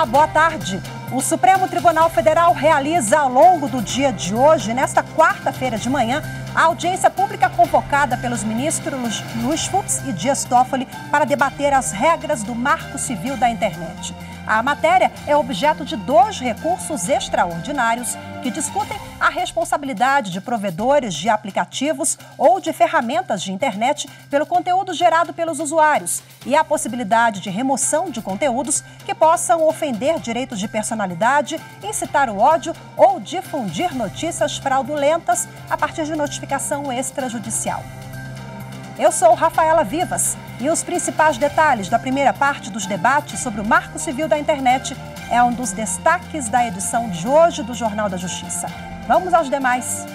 Olá, boa tarde. O Supremo Tribunal Federal realiza ao longo do dia de hoje, nesta quarta-feira de manhã, a audiência pública convocada pelos ministros Luiz Fux e Dias Toffoli para debater as regras do Marco Civil da Internet. A matéria é objeto de 2 recursos extraordinários que discutem a responsabilidade de provedores de aplicativos ou de ferramentas de internet pelo conteúdo gerado pelos usuários e a possibilidade de remoção de conteúdos que possam ofender direitos de personalidade, incitar o ódio ou difundir notícias fraudulentas a partir de notificação extrajudicial. Eu sou Rafaela Vivas e os principais detalhes da primeira parte dos debates sobre o Marco Civil da Internet é um dos destaques da edição de hoje do Jornal da Justiça. Vamos aos demais.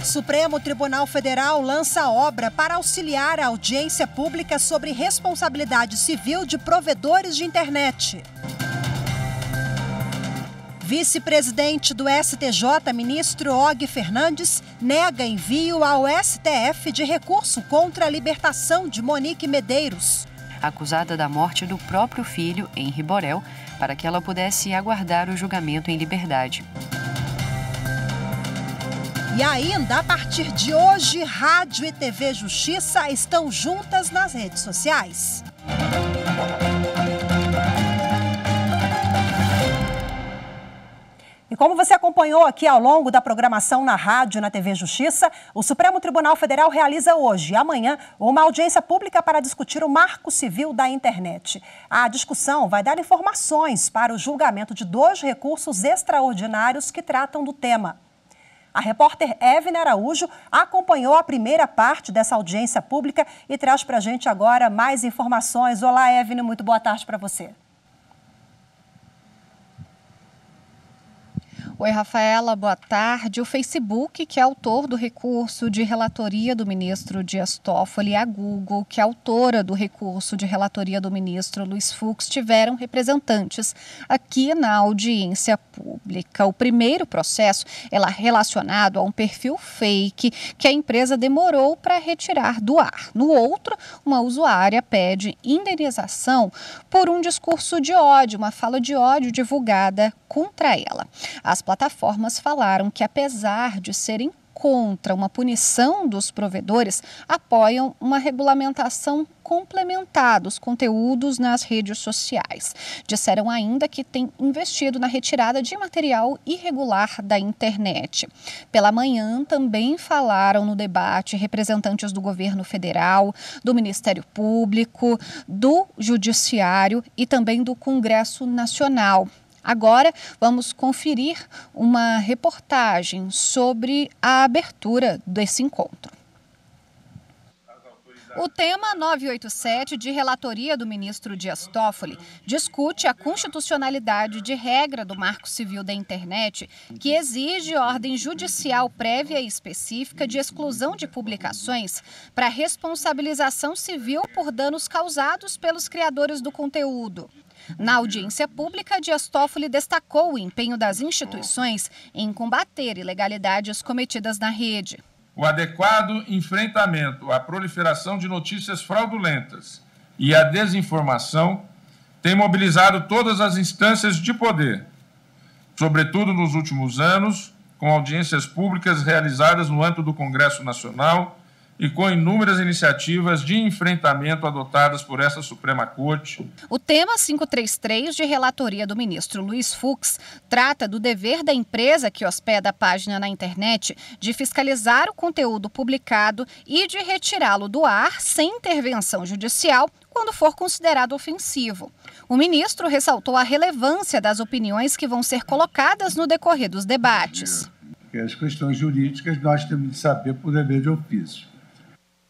Supremo Tribunal Federal lança obra para auxiliar a audiência pública sobre responsabilidade civil de provedores de internet. Vice-presidente do STJ, ministro Og Fernandes, nega envio ao STF de recurso contra a libertação de Monique Medeiros. Acusada da morte do próprio filho, Henri Borel, para que ela pudesse aguardar o julgamento em liberdade. E ainda, a partir de hoje, Rádio e TV Justiça estão juntas nas redes sociais. E como você acompanhou aqui ao longo da programação na rádio e na TV Justiça, o Supremo Tribunal Federal realiza hoje e amanhã uma audiência pública para discutir o Marco Civil da Internet. A discussão vai dar informações para o julgamento de 2 recursos extraordinários que tratam do tema. A repórter Evne Araújo acompanhou a primeira parte dessa audiência pública e traz para a gente agora mais informações. Olá, Evne, muito boa tarde para você. Oi, Rafaela, boa tarde. O Facebook, que é autor do recurso de relatoria do ministro Dias Toffoli, e a Google, que é autora do recurso de relatoria do ministro Luiz Fux, tiveram representantes aqui na audiência pública. O primeiro processo é relacionado a um perfil fake que a empresa demorou para retirar do ar. No outro, uma usuária pede indenização por um discurso de ódio, uma fala de ódio divulgada contra ela. As plataformas falaram que, apesar de serem contra uma punição dos provedores, apoiam uma regulamentação complementar dos conteúdos nas redes sociais. Disseram ainda que têm investido na retirada de material irregular da internet. Pela manhã, também falaram no debate representantes do governo federal, do Ministério Público, do Judiciário e também do Congresso Nacional. Agora, vamos conferir uma reportagem sobre a abertura desse encontro. O tema 987, de relatoria do ministro Dias Toffoli, discute a constitucionalidade de regra do Marco Civil da Internet, que exige ordem judicial prévia e específica de exclusão de publicações para responsabilização civil por danos causados pelos criadores do conteúdo. Na audiência pública, Dias Toffoli destacou o empenho das instituições em combater ilegalidades cometidas na rede. O adequado enfrentamento à proliferação de notícias fraudulentas e à desinformação tem mobilizado todas as instâncias de poder, sobretudo nos últimos anos, com audiências públicas realizadas no âmbito do Congresso Nacional e com inúmeras iniciativas de enfrentamento adotadas por essa Suprema Corte. O tema 533, de relatoria do ministro Luiz Fux, trata do dever da empresa que hospeda a página na internet de fiscalizar o conteúdo publicado e de retirá-lo do ar sem intervenção judicial quando for considerado ofensivo. O ministro ressaltou a relevância das opiniões que vão ser colocadas no decorrer dos debates. As questões jurídicas nós temos de saber por dever de ofício.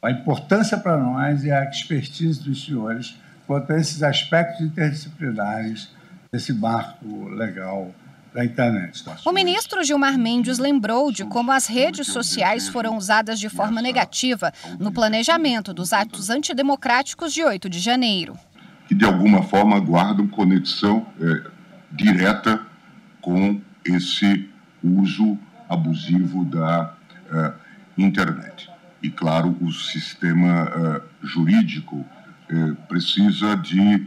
A importância para nós é a expertise dos senhores quanto a esses aspectos interdisciplinares desse marco legal da internet. O ministro Gilmar Mendes lembrou de como as redes sociais foram usadas de forma negativa no planejamento dos atos antidemocráticos de 8 de janeiro. Que, de alguma forma, guardam conexão direta com esse uso abusivo da internet. E, claro, o sistema jurídico precisa de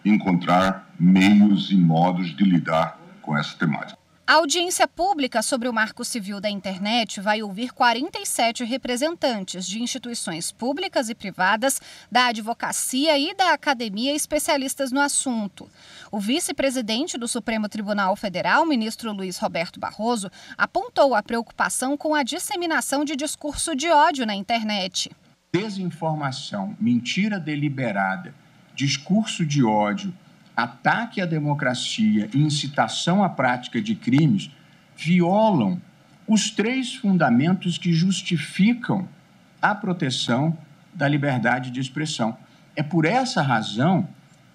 encontrar meios e modos de lidar com essa temática. A audiência pública sobre o Marco Civil da Internet vai ouvir 47 representantes de instituições públicas e privadas, da advocacia e da academia especialistas no assunto. O vice-presidente do Supremo Tribunal Federal, ministro Luiz Roberto Barroso, apontou a preocupação com a disseminação de discurso de ódio na internet. Desinformação, mentira deliberada, discurso de ódio, ataque à democracia e incitação à prática de crimes violam os 3 fundamentos que justificam a proteção da liberdade de expressão. É por essa razão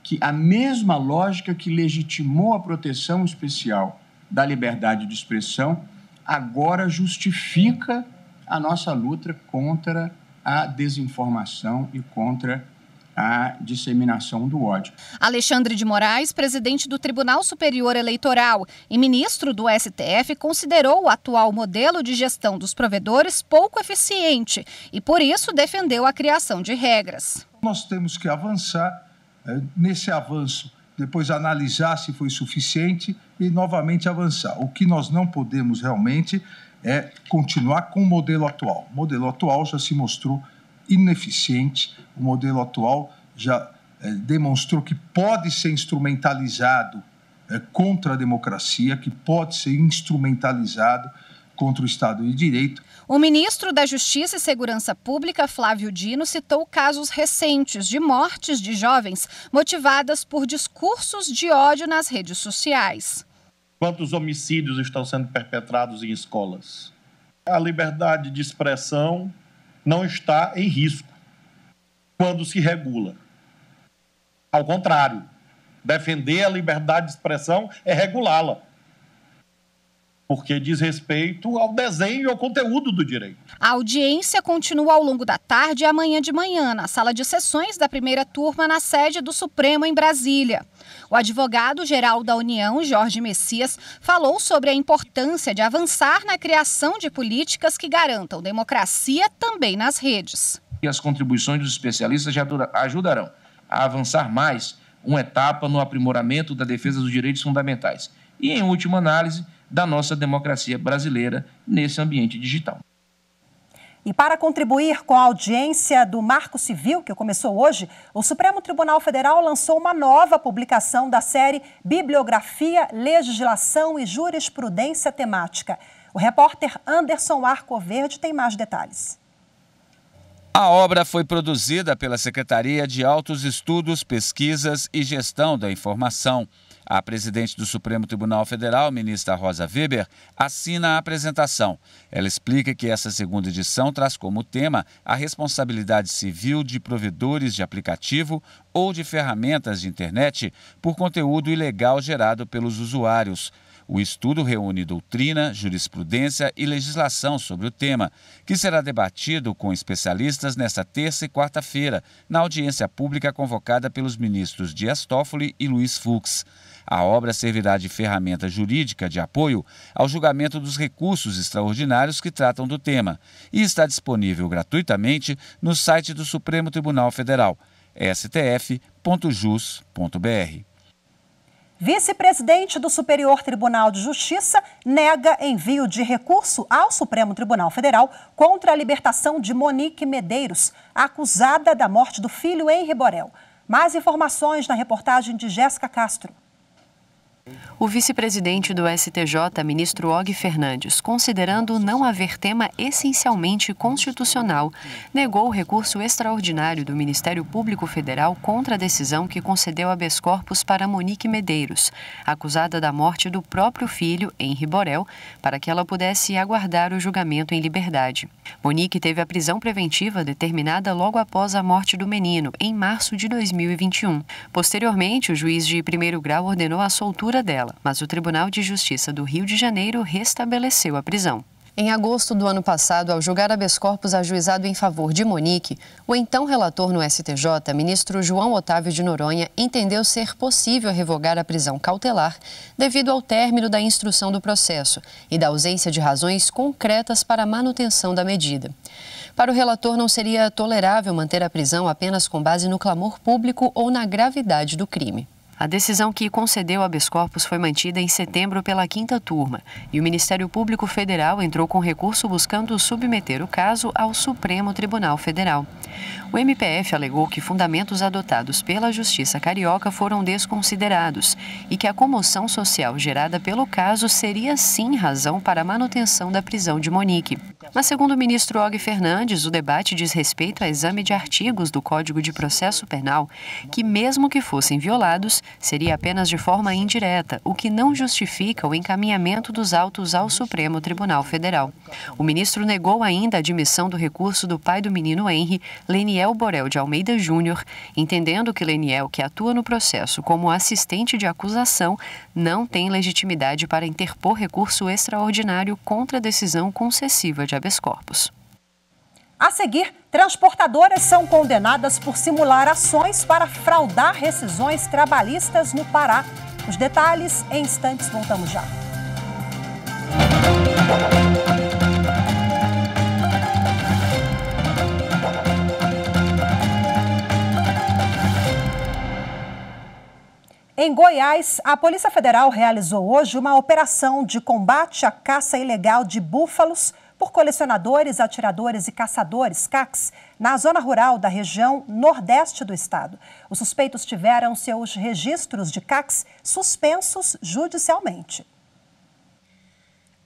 que a mesma lógica que legitimou a proteção especial da liberdade de expressão agora justifica a nossa luta contra a desinformação e contra a disseminação do ódio. Alexandre de Moraes, presidente do Tribunal Superior Eleitoral e ministro do STF, considerou o atual modelo de gestão dos provedores pouco eficiente e, por isso, defendeu a criação de regras. Nós temos que avançar nesse avanço, depois analisar se foi suficiente e novamente avançar. O que nós não podemos realmente é continuar com o modelo atual. O modelo atual já se mostrou ineficiente, o modelo atual já demonstrou que pode ser instrumentalizado contra a democracia, que pode ser instrumentalizado contra o Estado de Direito. O ministro da Justiça e Segurança Pública, Flávio Dino, citou casos recentes de mortes de jovens motivadas por discursos de ódio nas redes sociais. Quantos homicídios estão sendo perpetrados em escolas? A liberdade de expressão não está em risco quando se regula. Ao contrário, defender a liberdade de expressão é regulá-la, porque diz respeito ao desenho e ao conteúdo do direito. A audiência continua ao longo da tarde e amanhã de manhã, na sala de sessões da primeira turma na sede do Supremo em Brasília. O advogado-geral da União, Jorge Messias, falou sobre a importância de avançar na criação de políticas que garantam democracia também nas redes. E as contribuições dos especialistas já ajudarão a avançar mais uma etapa no aprimoramento da defesa dos direitos fundamentais e, em última análise, da nossa democracia brasileira nesse ambiente digital. E para contribuir com a audiência do Marco Civil, que começou hoje, o Supremo Tribunal Federal lançou uma nova publicação da série Bibliografia, Legislação e Jurisprudência Temática. O repórter Anderson Arcoverde tem mais detalhes. A obra foi produzida pela Secretaria de Altos Estudos, Pesquisas e Gestão da Informação. A presidente do Supremo Tribunal Federal, ministra Rosa Weber, assina a apresentação. Ela explica que essa segunda edição traz como tema a responsabilidade civil de provedores de aplicativo ou de ferramentas de internet por conteúdo ilegal gerado pelos usuários. O estudo reúne doutrina, jurisprudência e legislação sobre o tema, que será debatido com especialistas nesta terça e quarta-feira, na audiência pública convocada pelos ministros Dias Toffoli e Luiz Fux. A obra servirá de ferramenta jurídica de apoio ao julgamento dos recursos extraordinários que tratam do tema e está disponível gratuitamente no site do Supremo Tribunal Federal, stf.jus.br. Vice-presidente do Superior Tribunal de Justiça nega envio de recurso ao Supremo Tribunal Federal contra a libertação de Monique Medeiros, acusada da morte do filho Henri Borel. Mais informações na reportagem de Jéssica Castro. O vice-presidente do STJ, ministro Og Fernandes, considerando não haver tema essencialmente constitucional, negou o recurso extraordinário do Ministério Público Federal contra a decisão que concedeu habeas corpus para Monique Medeiros, acusada da morte do próprio filho, Henri Borel, para que ela pudesse aguardar o julgamento em liberdade. Monique teve a prisão preventiva determinada logo após a morte do menino, em março de 2021. Posteriormente, o juiz de primeiro grau ordenou a soltura dela, mas o Tribunal de Justiça do Rio de Janeiro restabeleceu a prisão. Em agosto do ano passado, ao julgar habeas corpus ajuizado em favor de Monique, o então relator no STJ, ministro João Otávio de Noronha, entendeu ser possível revogar a prisão cautelar devido ao término da instrução do processo e da ausência de razões concretas para a manutenção da medida. Para o relator, não seria tolerável manter a prisão apenas com base no clamor público ou na gravidade do crime. A decisão que concedeu habeas corpus foi mantida em setembro pela 5ª turma e o Ministério Público Federal entrou com recurso buscando submeter o caso ao Supremo Tribunal Federal. O MPF alegou que fundamentos adotados pela Justiça Carioca foram desconsiderados e que a comoção social gerada pelo caso seria sim razão para a manutenção da prisão de Monique. Mas, segundo o ministro Og Fernandes, o debate diz respeito ao exame de artigos do Código de Processo Penal, que, mesmo que fossem violados, seria apenas de forma indireta, o que não justifica o encaminhamento dos autos ao Supremo Tribunal Federal. O ministro negou ainda a admissão do recurso do pai do menino Henry, Leniel Borel de Almeida Júnior, entendendo que Leniel, que atua no processo como assistente de acusação, não tem legitimidade para interpor recurso extraordinário contra a decisão concessiva de habeas corpus. A seguir, transportadoras são condenadas por simular ações para fraudar rescisões trabalhistas no Pará. Os detalhes em instantes, voltamos já. Em Goiás, a Polícia Federal realizou hoje uma operação de combate à caça ilegal de búfalos por colecionadores, atiradores e caçadores, CACs, na zona rural da região nordeste do estado. Os suspeitos tiveram seus registros de CACs suspensos judicialmente.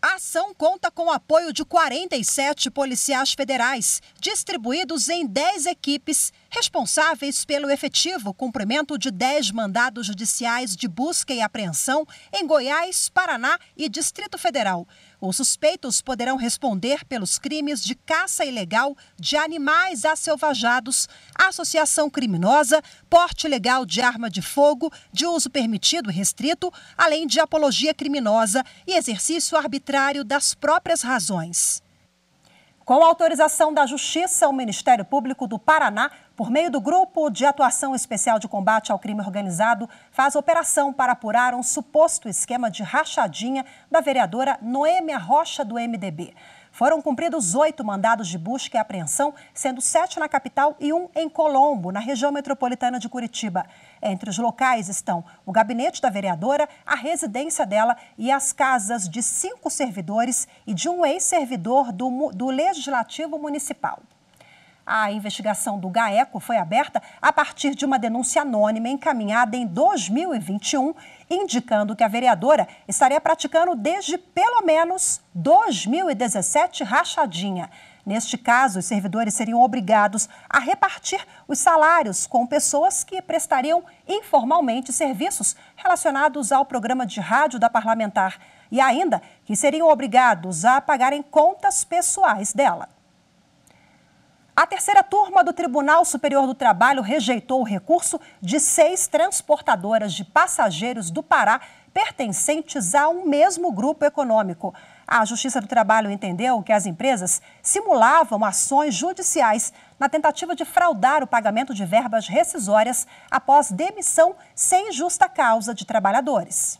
A ação conta com o apoio de 47 policiais federais, distribuídos em 10 equipes, responsáveis pelo efetivo cumprimento de 10 mandados judiciais de busca e apreensão em Goiás, Paraná e Distrito Federal. Os suspeitos poderão responder pelos crimes de caça ilegal de animais acelvajados, associação criminosa, porte ilegal de arma de fogo, de uso permitido e restrito, além de apologia criminosa e exercício arbitrário das próprias razões. Com a autorização da Justiça, o Ministério Público do Paraná, por meio do Grupo de Atuação Especial de Combate ao Crime Organizado, faz operação para apurar um suposto esquema de rachadinha da vereadora Noêmia Rocha, do MDB. Foram cumpridos 8 mandados de busca e apreensão, sendo 7 na capital e 1 em Colombo, na região metropolitana de Curitiba. Entre os locais estão o gabinete da vereadora, a residência dela e as casas de 5 servidores e de um ex-servidor do Legislativo Municipal. A investigação do GAECO foi aberta a partir de uma denúncia anônima encaminhada em 2021, indicando que a vereadora estaria praticando desde pelo menos 2017 rachadinha. Neste caso, os servidores seriam obrigados a repartir os salários com pessoas que prestariam informalmente serviços relacionados ao programa de rádio da parlamentar e ainda que seriam obrigados a pagarem contas pessoais dela. A 3ª turma do Tribunal Superior do Trabalho rejeitou o recurso de 6 transportadoras de passageiros do Pará pertencentes a um mesmo grupo econômico. A Justiça do Trabalho entendeu que as empresas simulavam ações judiciais na tentativa de fraudar o pagamento de verbas rescisórias após demissão sem justa causa de trabalhadores.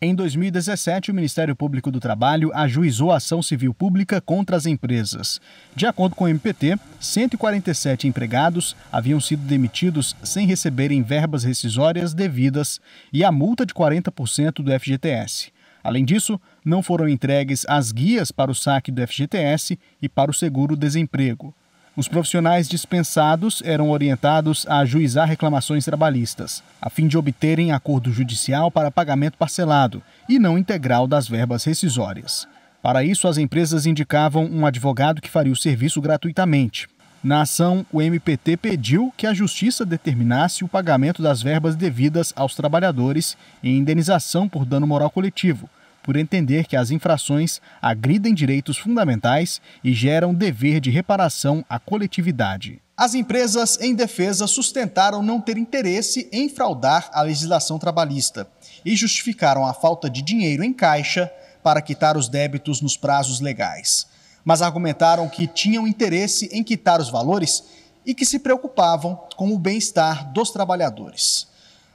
Em 2017, o Ministério Público do Trabalho ajuizou a ação civil pública contra as empresas. De acordo com o MPT, 147 empregados haviam sido demitidos sem receberem verbas rescisórias devidas e a multa de 40% do FGTS. Além disso, não foram entregues as guias para o saque do FGTS e para o seguro-desemprego. Os profissionais dispensados eram orientados a ajuizar reclamações trabalhistas, a fim de obterem acordo judicial para pagamento parcelado e não integral das verbas rescisórias. Para isso, as empresas indicavam um advogado que faria o serviço gratuitamente. Na ação, o MPT pediu que a Justiça determinasse o pagamento das verbas devidas aos trabalhadores em indenização por dano moral coletivo, por entender que as infrações agridem direitos fundamentais e geram dever de reparação à coletividade. As empresas em defesa sustentaram não ter interesse em fraudar a legislação trabalhista e justificaram a falta de dinheiro em caixa para quitar os débitos nos prazos legais. Mas argumentaram que tinham interesse em quitar os valores e que se preocupavam com o bem-estar dos trabalhadores.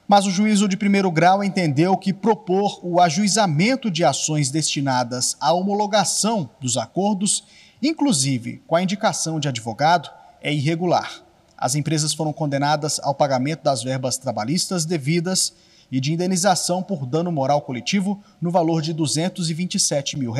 Mas o juízo de primeiro grau entendeu que propor o ajuizamento de ações destinadas à homologação dos acordos inclusive com a indicação de advogado, é irregular. As empresas foram condenadas ao pagamento das verbas trabalhistas devidas e de indenização por dano moral coletivo no valor de R$ 227 mil.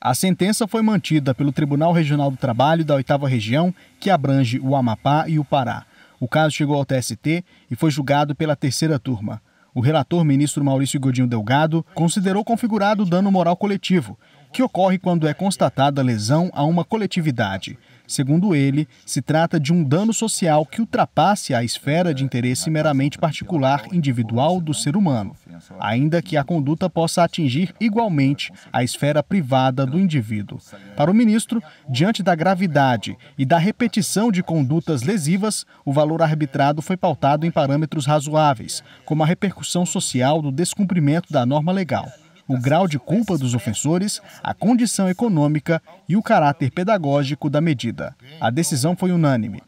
A sentença foi mantida pelo Tribunal Regional do Trabalho da 8ª Região, que abrange o Amapá e o Pará. O caso chegou ao TST e foi julgado pela 3ª turma. O relator, ministro Maurício Godinho Delgado, considerou configurado o dano moral coletivo, que ocorre quando é constatada lesão a uma coletividade. Segundo ele, se trata de um dano social que ultrapasse a esfera de interesse meramente particular individual do ser humano, ainda que a conduta possa atingir igualmente a esfera privada do indivíduo. Para o ministro, diante da gravidade e da repetição de condutas lesivas, o valor arbitrado foi pautado em parâmetros razoáveis, como a repercussão social do descumprimento da norma legal, o grau de culpa dos ofensores, a condição econômica e o caráter pedagógico da medida. A decisão foi unânime.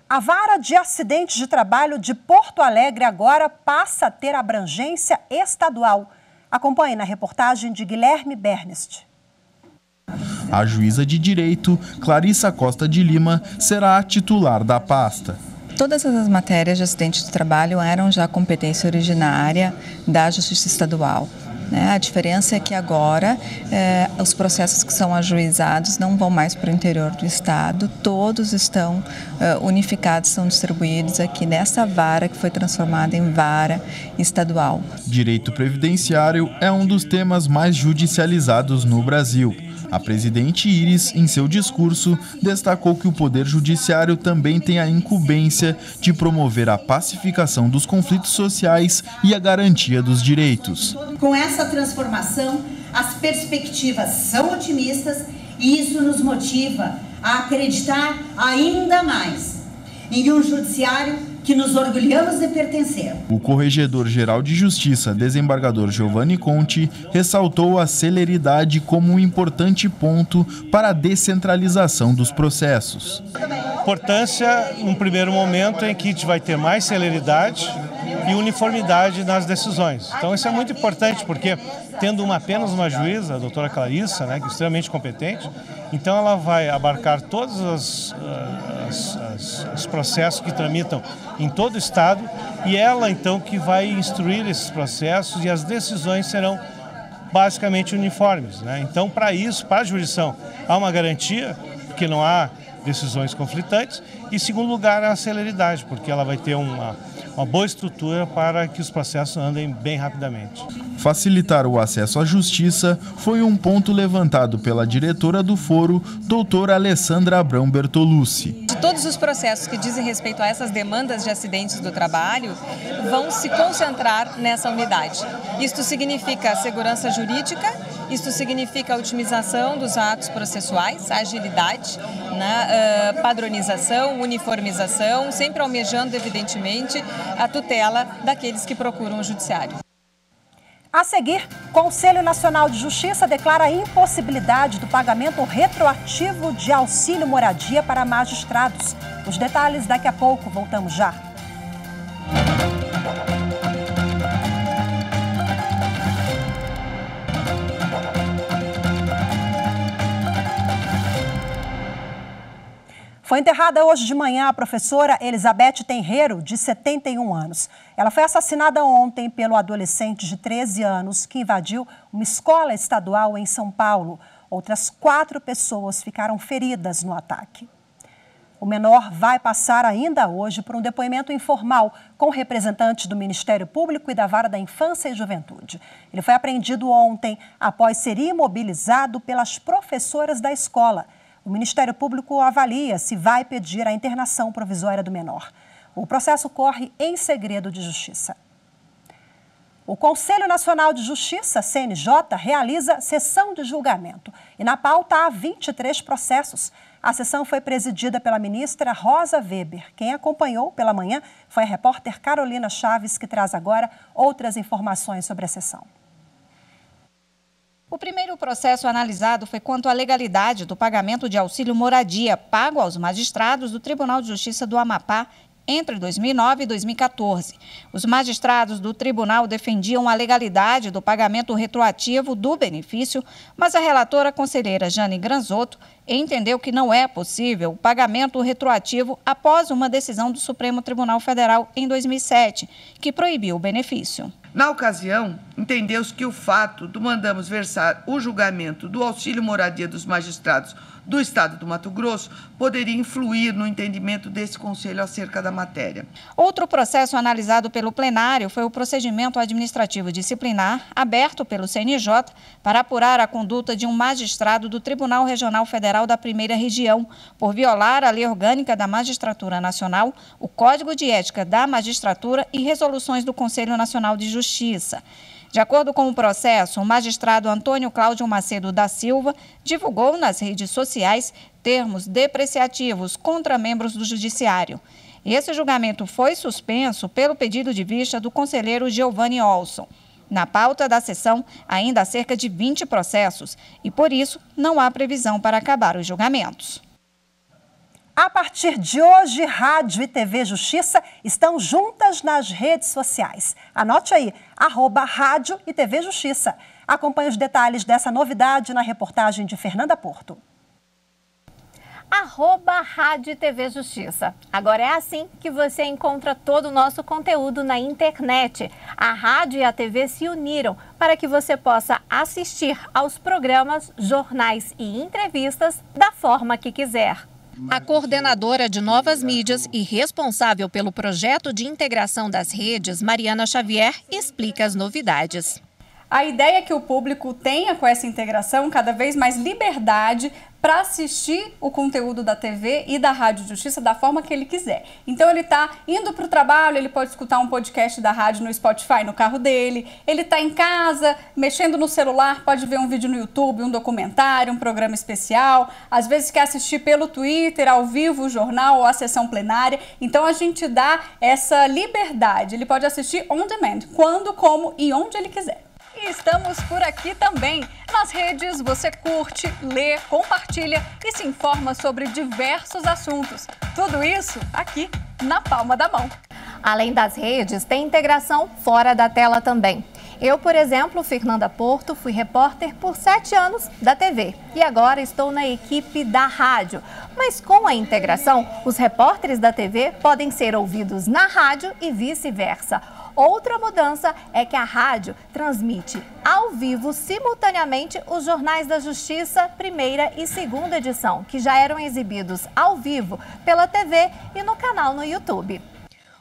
A Vara de Acidentes de Trabalho de Porto Alegre agora passa a ter abrangência estadual. Acompanhe na reportagem de Guilherme Bernest. A juíza de direito, Clarissa Costa de Lima, será a titular da pasta. Todas as matérias de acidente de trabalho eram já competência originária da Justiça Estadual. A diferença é que agora os processos que são ajuizados não vão mais para o interior do estado, todos estão unificados, são distribuídos aqui nessa vara que foi transformada em vara estadual. Direito previdenciário é um dos temas mais judicializados no Brasil. A presidente Iris, em seu discurso, destacou que o Poder Judiciário também tem a incumbência de promover a pacificação dos conflitos sociais e a garantia dos direitos. Com essa transformação, as perspectivas são otimistas e isso nos motiva a acreditar ainda mais em um judiciário que nos orgulhamos de pertencer. O Corregedor-Geral de Justiça, desembargador Giovanni Conte, ressaltou a celeridade como um importante ponto para a descentralização dos processos. Importância, num primeiro momento, em que a gente vai ter mais celeridade e uniformidade nas decisões. Então isso é muito importante, porque tendo apenas uma juíza, a doutora Clarissa, que é extremamente competente, então ela vai abarcar todos os processos que tramitam em todo o estado e ela então que vai instruir esses processos e as decisões serão basicamente uniformes. Então para isso, para a jurisdição, há uma garantia, porque não há decisões conflitantes, e em segundo lugar a celeridade, porque ela vai ter uma boa estrutura para que os processos andem bem rapidamente. Facilitar o acesso à justiça foi um ponto levantado pela diretora do foro, doutora Alessandra Abrão Bertolucci. Todos os processos que dizem respeito a essas demandas de acidentes do trabalho vão se concentrar nessa unidade. Isto significa segurança jurídica, isto significa a otimização dos atos processuais, agilidade, padronização, uniformização, sempre almejando, evidentemente, a tutela daqueles que procuram o judiciário. A seguir, Conselho Nacional de Justiça declara a impossibilidade do pagamento retroativo de auxílio moradia para magistrados. Os detalhes daqui a pouco, voltamos já. Foi enterrada hoje de manhã a professora Elizabeth Tenreiro, de 71 anos. Ela foi assassinada ontem pelo adolescente de 13 anos que invadiu uma escola estadual em São Paulo. Outras 4 pessoas ficaram feridas no ataque. O menor vai passar ainda hoje por um depoimento informal com representantes do Ministério Público e da Vara da Infância e Juventude. Ele foi apreendido ontem após ser imobilizado pelas professoras da escola. O Ministério Público avalia se vai pedir a internação provisória do menor. O processo corre em segredo de justiça. O Conselho Nacional de Justiça, CNJ, realiza sessão de julgamento. E na pauta há 23 processos. A sessão foi presidida pela ministra Rosa Weber. Quem acompanhou pela manhã foi a repórter Carolina Chaves, que traz agora outras informações sobre a sessão. O primeiro processo analisado foi quanto à legalidade do pagamento de auxílio moradia pago aos magistrados do Tribunal de Justiça do Amapá entre 2009 e 2014. Os magistrados do tribunal defendiam a legalidade do pagamento retroativo do benefício, mas a relatora conselheira Jane Granzotto entendeu que não é possível o pagamento retroativo após uma decisão do Supremo Tribunal Federal em 2007, que proibiu o benefício. Na ocasião, entendeu-se que o fato do mandamos versar o julgamento do auxílio moradia dos magistrados do Estado do Mato Grosso poderia influir no entendimento desse Conselho acerca da matéria. Outro processo analisado pelo plenário foi o procedimento administrativo disciplinar aberto pelo CNJ para apurar a conduta de um magistrado do Tribunal Regional Federal da Primeira Região por violar a Lei Orgânica da Magistratura Nacional, o Código de Ética da Magistratura e resoluções do Conselho Nacional de Justiça. De acordo com o processo, o magistrado Antônio Cláudio Macedo da Silva divulgou nas redes sociais termos depreciativos contra membros do Judiciário. Esse julgamento foi suspenso pelo pedido de vista do conselheiro Giovanni Olson. Na pauta da sessão, ainda há cerca de 20 processos e, por isso, não há previsão para acabar os julgamentos. A partir de hoje, Rádio e TV Justiça estão juntas nas redes sociais. Anote aí, @Rádio e TV Justiça. Acompanhe os detalhes dessa novidade na reportagem de Fernanda Porto. @Rádio e TV Justiça. Agora é assim que você encontra todo o nosso conteúdo na internet. A rádio e a TV se uniram para que você possa assistir aos programas, jornais e entrevistas da forma que quiser. A coordenadora de novas mídias e responsável pelo projeto de integração das redes, Mariana Xavier, explica as novidades. A ideia é que o público tenha com essa integração cada vez mais liberdade para assistir o conteúdo da TV e da Rádio Justiça da forma que ele quiser. Então ele está indo para o trabalho, ele pode escutar um podcast da rádio no Spotify no carro dele, ele está em casa, mexendo no celular, pode ver um vídeo no YouTube, um documentário, um programa especial, às vezes quer assistir pelo Twitter, ao vivo, o jornal ou a sessão plenária. Então a gente dá essa liberdade, ele pode assistir on demand, quando, como e onde ele quiser. E estamos por aqui também. Nas redes você curte, lê, compartilha e se informa sobre diversos assuntos. Tudo isso aqui na palma da mão. Além das redes, tem integração fora da tela também. Eu, por exemplo, Fernanda Porto, fui repórter por 7 anos da TV e agora estou na equipe da rádio. Mas com a integração, os repórteres da TV podem ser ouvidos na rádio e vice-versa. Outra mudança é que a rádio transmite ao vivo, simultaneamente, os jornais da Justiça, primeira e segunda edição, que já eram exibidos ao vivo pela TV e no canal no YouTube.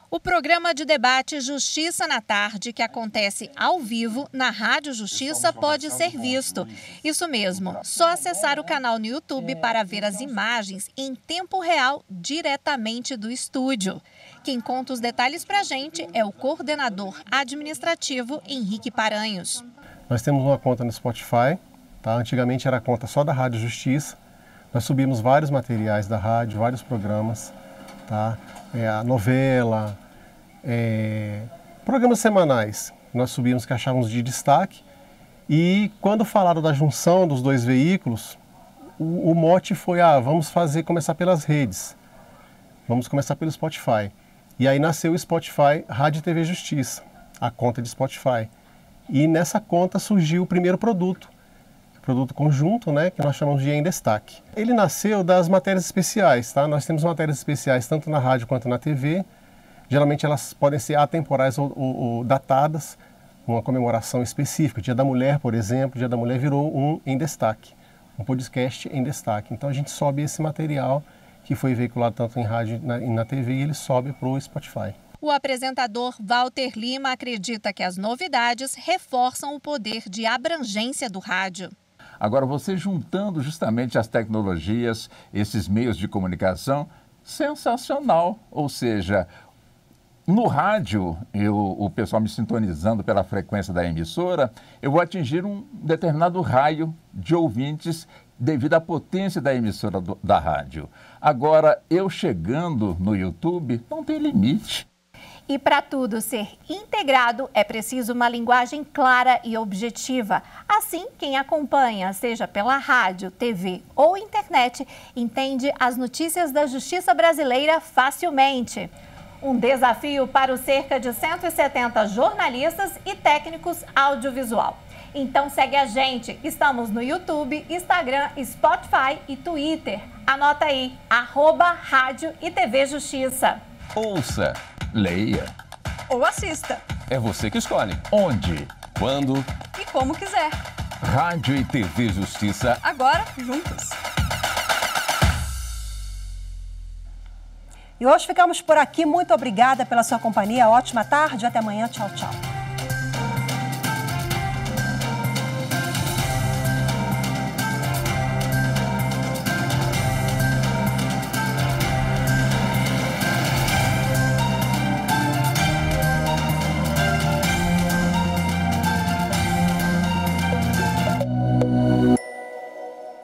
O programa de debate Justiça na Tarde, que acontece ao vivo na Rádio Justiça, pode ser visto. Isso mesmo, só acessar o canal no YouTube para ver as imagens em tempo real diretamente do estúdio. Quem conta os detalhes para a gente é o coordenador administrativo Henrique Paranhos. Nós temos uma conta no Spotify, tá? Antigamente era a conta só da Rádio Justiça. Nós subimos vários materiais da rádio, vários programas, tá? A novela, programas semanais. Nós subimos que achávamos de destaque. E quando falaram da junção dos dois veículos, o mote foi, vamos começar pelas redes. Vamos começar pelo Spotify. E aí nasceu o Spotify Rádio e TV Justiça, a conta de Spotify. E nessa conta surgiu o primeiro produto conjunto, né, que nós chamamos de Em Destaque. Ele nasceu das matérias especiais, tá? Nós temos matérias especiais tanto na rádio quanto na TV. Geralmente elas podem ser atemporais ou datadas, uma comemoração específica. Dia da Mulher, por exemplo, Dia da Mulher virou um Em Destaque, um podcast Em Destaque. Então a gente sobe esse material que foi veiculado tanto em rádio e na TV, e ele sobe para o Spotify. O apresentador Walter Lima acredita que as novidades reforçam o poder de abrangência do rádio. Agora, você juntando justamente as tecnologias, esses meios de comunicação, sensacional. Ou seja, no rádio, o pessoal me sintonizando pela frequência da emissora, eu vou atingir um determinado raio de ouvintes devido à potência da emissora da rádio. Agora, eu chegando no YouTube, não tem limite. E para tudo ser integrado, é preciso uma linguagem clara e objetiva. Assim, quem acompanha, seja pela rádio, TV ou internet, entende as notícias da justiça brasileira facilmente. Um desafio para os cerca de 170 jornalistas e técnicos audiovisual. Então segue a gente, estamos no YouTube, Instagram, Spotify e Twitter. Anota aí, @Rádio e TV Justiça. Ouça, leia ou assista. É você que escolhe onde, quando e como quiser. Rádio e TV Justiça. Agora, juntos. E hoje ficamos por aqui. Muito obrigada pela sua companhia. Ótima tarde. Até amanhã. Tchau, tchau.